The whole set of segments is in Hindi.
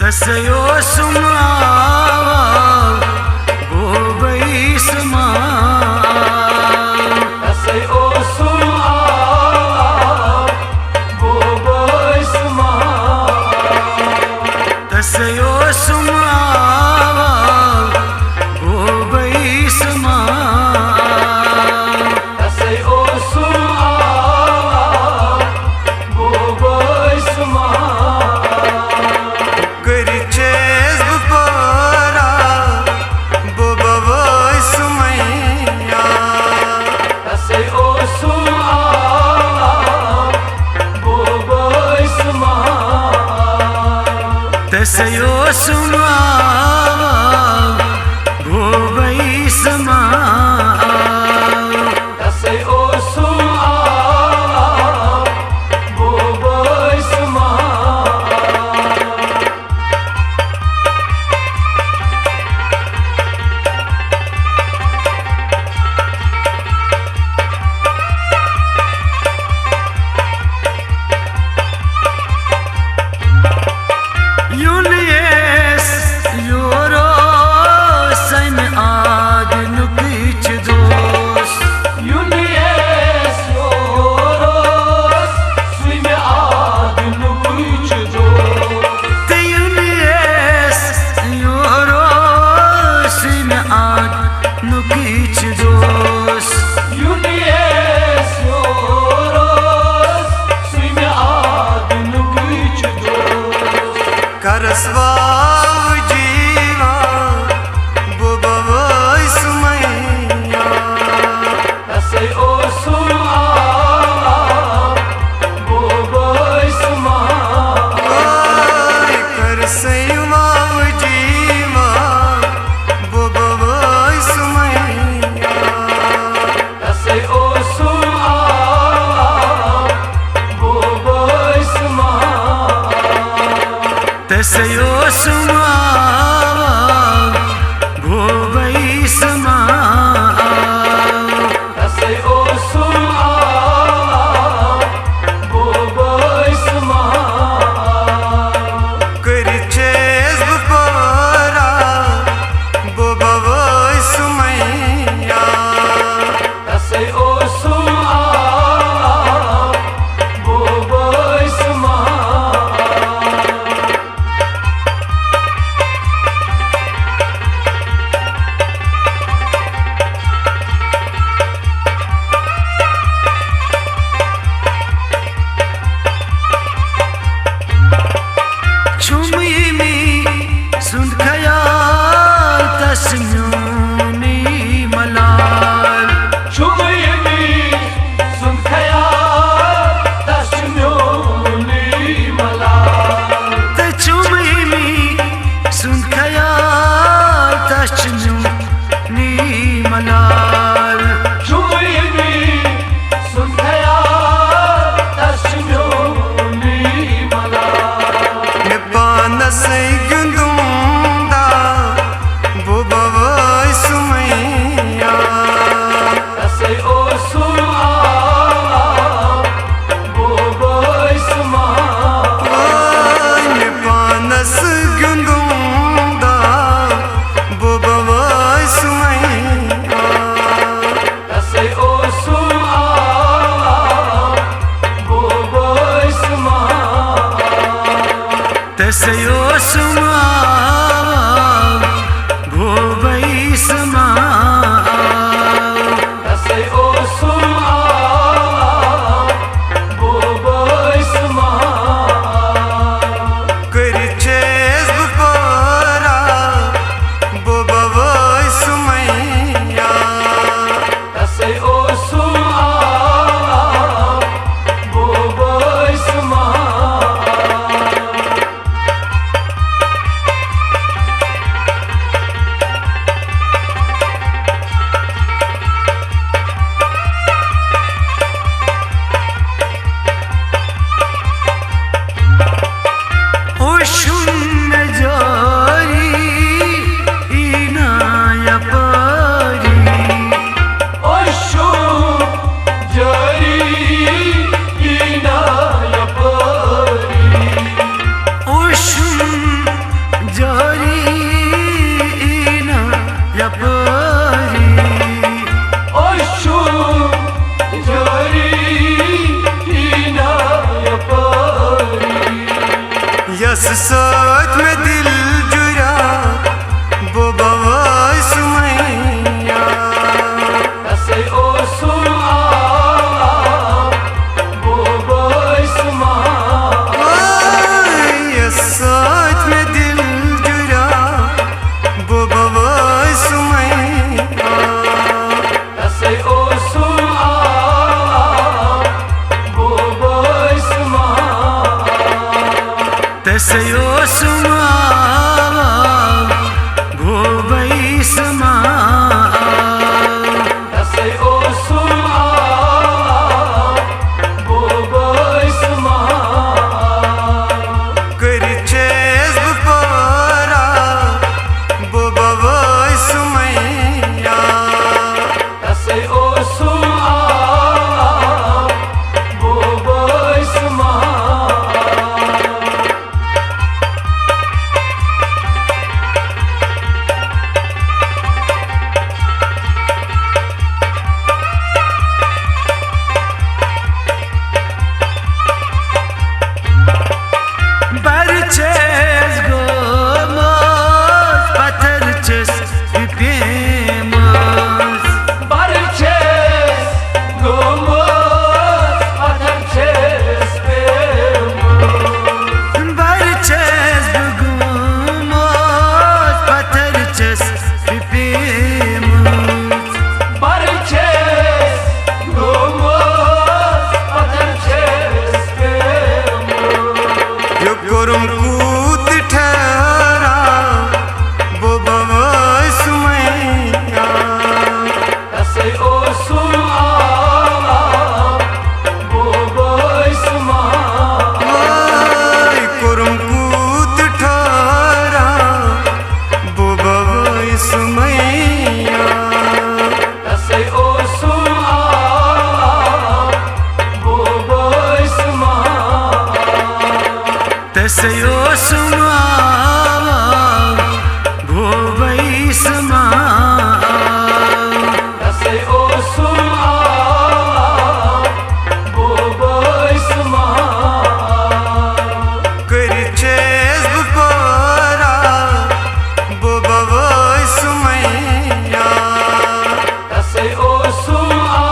तसयो सुमावा गोबै समा तसयो सुमावा गोबै समा तसयो सुमावा गोबै समा तसयो सुमावा गोबै समा तसयो सुमावा गोबै समा तसयो सुमावा गोबै समा तसयो सुमावा गोबै समा तसयो सुमावा गोबै समा करचेस बपरा गोबै सुमैया तसयो सुमावा गोबै समा तसयो सुमावा गोबै समा तसयो सुमावा गोबै समा करचेस बपरा गोबै सुमैया तसयो सुमावा गोबै समा यस सोच में दिल जुरा वो बवाई सुमैया तसे ओ सुमा वो बोई सुमा यस सोच में दिल जुरा वो बवाई सुमैया तसे ओ सुमा वो बोई सुमा तसे ओ सुमा भोबई समा तसे ओ सुमा वो बोई सुमा कर चेस बपोरा वो बवाई सुमैया तसे ओ सुमा वो बोई सुमा Barches gomos, paterches vipemos. Barches gomos, paterches vipemos. Barches gomos, paterches vipemos. Barches gomos, paterches vipemos. Yo korum kut thara, wo bawai sumaiya. तसे ओ सुमा वो बोई सुमा Ay korum kut thara, wo bawai sumaiya. तसे ओ सुमा वो बोई सुमा तसे ओ सुमा भोबई समा तसे ओ सुमा वो बोई सुमा कर चेस बपोरा वो बवाई सुमैया तसे ओ सुमा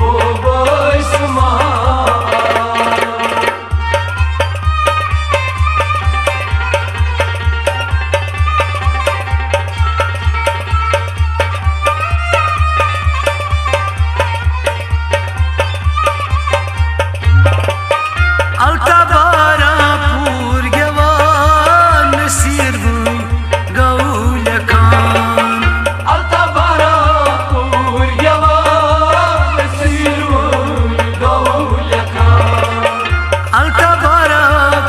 वो बोई सुमा Alta bara purgevan sirvu gaulakan Altabara Puryava Sirvun Gaulaka Alta bara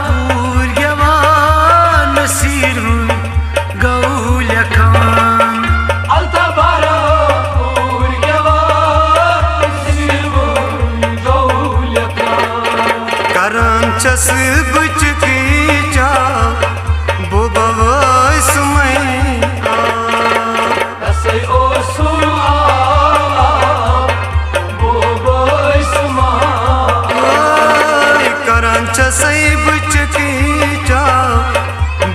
purgevan sirvu gaulakan Altabara Puryava Sirvun Gaulaka Karanchas bıçkı ca bu bavay sumayya तसे ओ सुमा वो बोई सुमा Ay karanchas bıçkı ca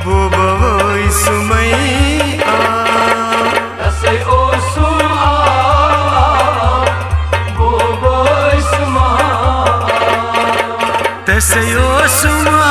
bu bavay sumayya तसे ओ सुमा वो बोई सुमा तसे ओ सुमा